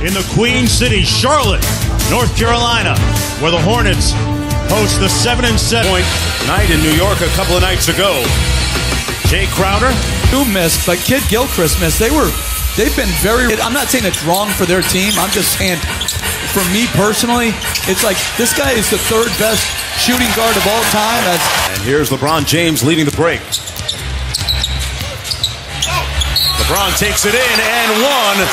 in the Queen City, Charlotte, North Carolina, where the Hornets host the 7-7 point night in New York a couple of nights ago. Jay Crowder, who missed, but Kid Gilchrist missed. They've been very. I'm not saying it's wrong for their team. I'm just saying, for me personally, it's like this guy is the third best shooting guard of all time. And here's LeBron James leading the break. LeBron takes it in and one.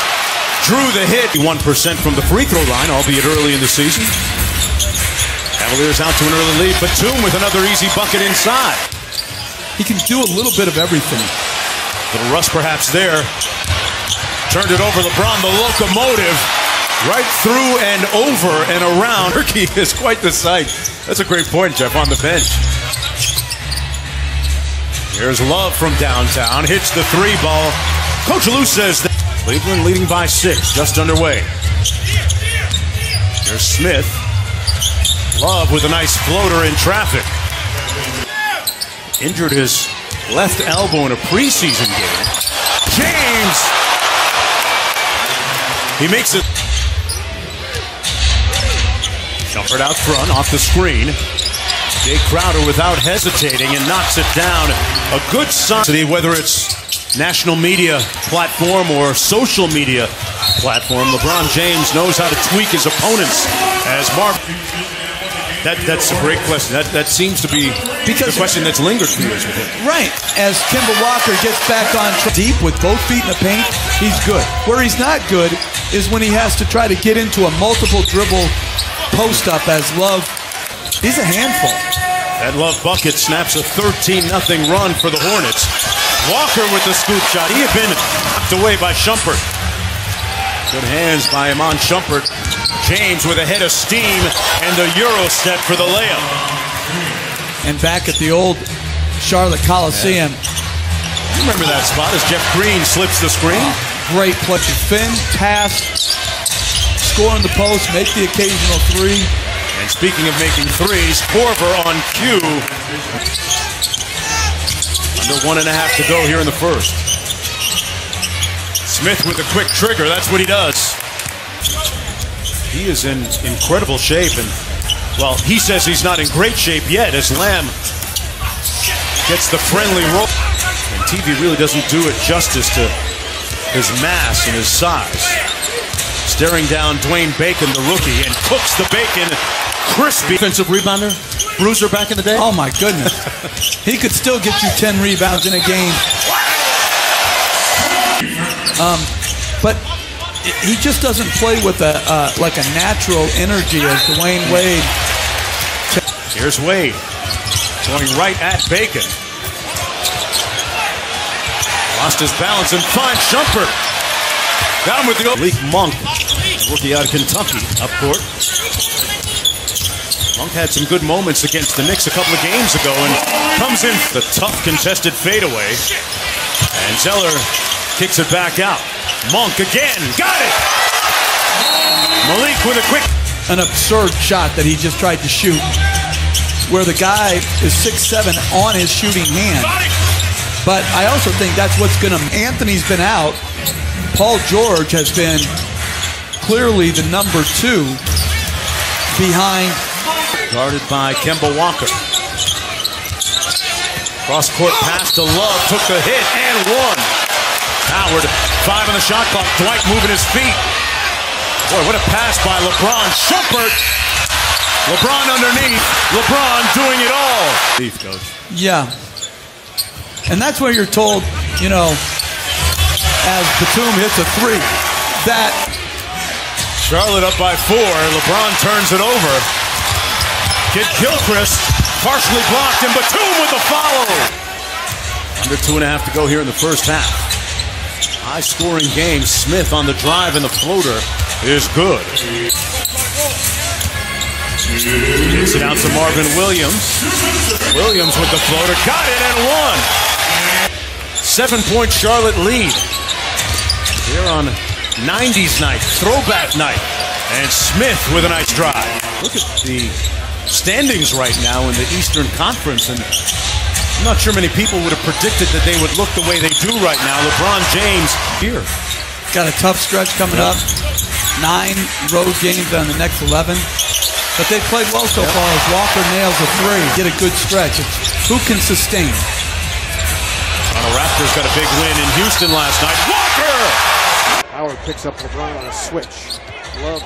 Drew the hit. 1% from the free throw line, albeit early in the season. Cavaliers out to an early lead. Batum with another easy bucket inside. He can do a little bit of everything. Little rust perhaps there. Turned it over. LeBron, the locomotive, right through and over and around. Turkey is quite the sight. That's a great point, Jeff, on the bench. Here's Love from downtown. Hits the three ball. Coach Lou says that Cleveland leading by 6, just underway. Here's Smith. Love with a nice floater in traffic. Injured his left elbow in a preseason game. James! He makes it. Shumpert out front, off the screen. Jay Crowder without hesitating and knocks it down. A good sign, whether it's national media platform or social media platform. LeBron James knows how to tweak his opponents as Mark. That's a great question. That seems to be the question that's lingered for years with him. Right. As Kemba Walker gets back on deep with both feet in the paint, he's good. Where he's not good is when he has to try to get into a multiple dribble post-up as Love. He's a handful. That Love bucket snaps a 13-0 run for the Hornets. Walker with the scoop shot. He had been knocked away by Shumpert. Good hands by Iman Shumpert. James with a head of steam and the Euro step for the layup. And back at the old Charlotte Coliseum. You remember that spot as Jeff Green slips the screen? Great play. Finn, pass, score in the post, make the occasional three. And speaking of making threes, Korver on cue. Under 1.5 to go here in the first. Smith with a quick trigger. That's what he does. He is in incredible shape, and, well, he says he's not in great shape yet as Lamb gets the friendly roll. And TV really doesn't do it justice to his mass and his size. Staring down Dwayne Bacon, the rookie, and cooks the bacon crispy. Defensive rebounder, bruiser back in the day. Oh, my goodness. He could still get you 10 rebounds in a game. But he just doesn't play with like a natural energy as Dwayne Wade. Here's Wade going right at Bacon. Lost his balance and finds Shumpert. Got him with the Malik Monk, rookie out of Kentucky, up court. Monk had some good moments against the Knicks a couple of games ago and comes in the tough contested fadeaway. And Zeller kicks it back out. Monk again, got it! Malik with a quick... An absurd shot that he just tried to shoot, where the guy is 6'7" on his shooting hand. But I also think that's what's going to... Anthony's been out. Paul George has been clearly the number 2 behind. Guarded by Kemba Walker. Cross-court pass to Love, took the hit and one. Howard, 5 on the shot clock. Dwight moving his feet. Boy, what a pass by LeBron. Shumpert. LeBron underneath. LeBron doing it all. Beef, coach. Yeah. And that's where you're told, you know, as Batum hits a 3, that... Charlotte up by 4. LeBron turns it over. Kid Gilchrist partially blocked, and Batum with the follow. Under 2.5 to go here in the first half. High-scoring game. Smith on the drive, and the floater is good. Gets it out to Marvin Williams. Williams with the floater. Got it and won. 7-point Charlotte lead. Here on 90s night, throwback night. And Smith with a nice drive. Look at the standings right now in the Eastern Conference, and I'm not sure many people would have predicted that they would look the way they do right now. LeBron James here. Got a tough stretch coming up. 9 road games on the next 11. But they played well so far as Walker nails a 3. Get a good stretch. It's who can sustain. The Raptors got a big win in Houston last night. Walker! Howard picks up LeBron on a switch. Love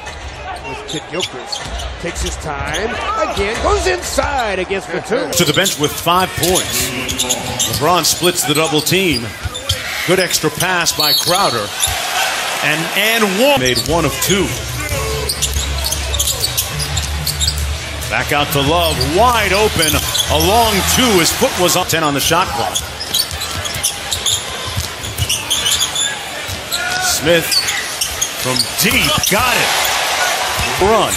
with Kid Gilchrist. Takes his time. Again, goes inside against the 2. To the bench with 5 points. LeBron splits the double team. Good extra pass by Crowder. And one. Made 1 of 2. Back out to Love. Wide open. A long 2. His foot was on 10 on the shot clock. Smith from deep. Got it. Run.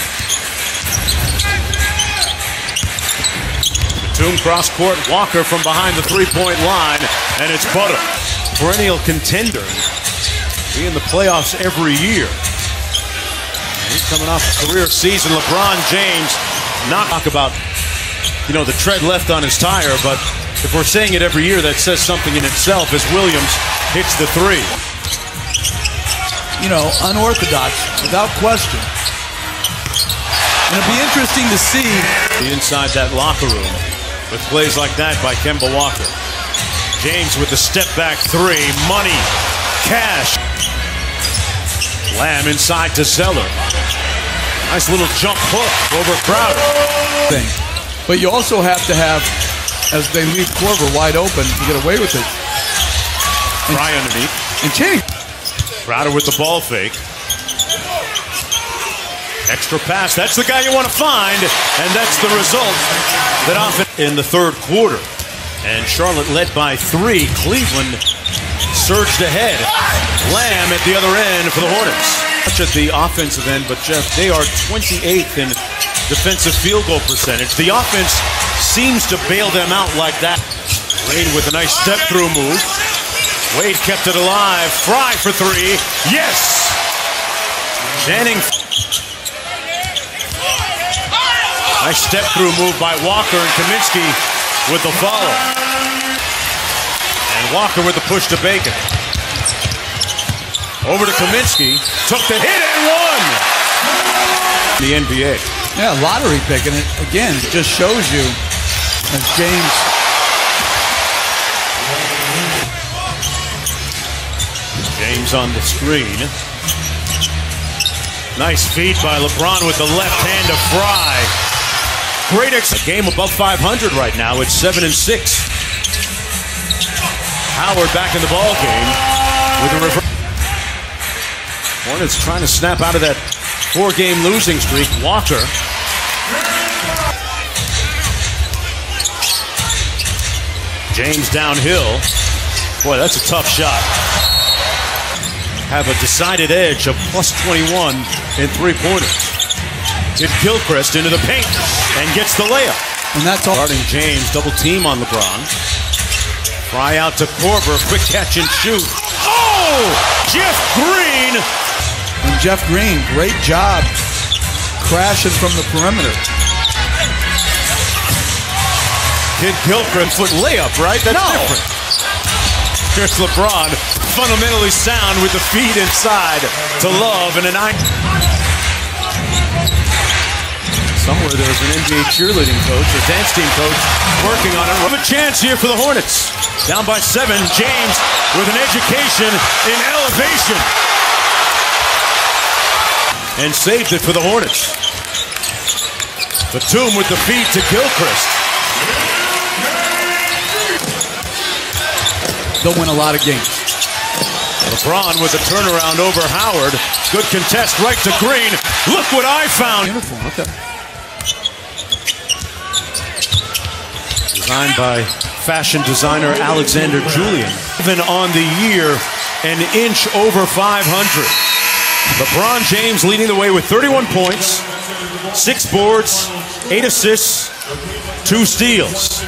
Batum cross court. Walker from behind the 3-point line. And it's Butter. Perennial contender. Be in the playoffs every year. He's coming off a career season. LeBron James. Not talk about, the tread left on his tire, but if we're saying it every year, that says something in itself as Williams hits the 3. Unorthodox, without question. And it'll be interesting to see inside that locker room with plays like that by Kemba Walker. James with the step back 3. Money. Cash. Lamb inside to Zeller. Nice little jump hook over Crowder. But you also have to have, as they leave Korver wide open, to get away with it. Try underneath. And Channing. Crowder with the ball fake. Extra pass. That's the guy you want to find. And that's the result that often in the 3rd quarter. And Charlotte led by 3. Cleveland surged ahead. Lamb at the other end for the Hornets. Much at the offensive end, but Jeff, they are 28th in defensive field goal percentage. The offense seems to bail them out like that. Wade with a nice step-through move. Wade kept it alive. Fry for 3. Yes! Channing. Nice step-through move by Walker and Kaminsky with the follow. And Walker with the push to Bacon. Over to Kaminsky. Took the hit and won! The NBA. Yeah, lottery pick. And again, it just shows you as James. James on the screen. Nice feed by LeBron with the left hand to Fry. Great game above 500 right now. It's 7-6. Howard back in the ball game with a reverse. Hornets trying to snap out of that 4-game losing streak. Walker. James downhill. Boy, that's a tough shot. Have a decided edge of +21 in 3-pointers. Hit Gilchrist into the paint and gets the layup. And that's all. Guarding James, double team on LeBron. Fry out to Korver, quick catch and shoot. Oh! Jeff Green! And Jeff Green, great job crashing from the perimeter. Kid Gilchrist foot layup, right? That's different. Here's LeBron, fundamentally sound with the feed inside to Love and a 9. Somewhere there's an NBA cheerleading coach or dance team coach working on it. We have a chance here for the Hornets. Down by 7, James with an education in elevation. And saved it for the Hornets. Batum with the feed to Gilchrist. They'll win a lot of games. LeBron with a turnaround over Howard. Good contest right to Green. Look what I found. Uniform, okay. Designed by fashion designer Alexander Julian. Even on the year, an inch over 500. LeBron James leading the way with 31 points, 6 boards, 8 assists, 2 steals.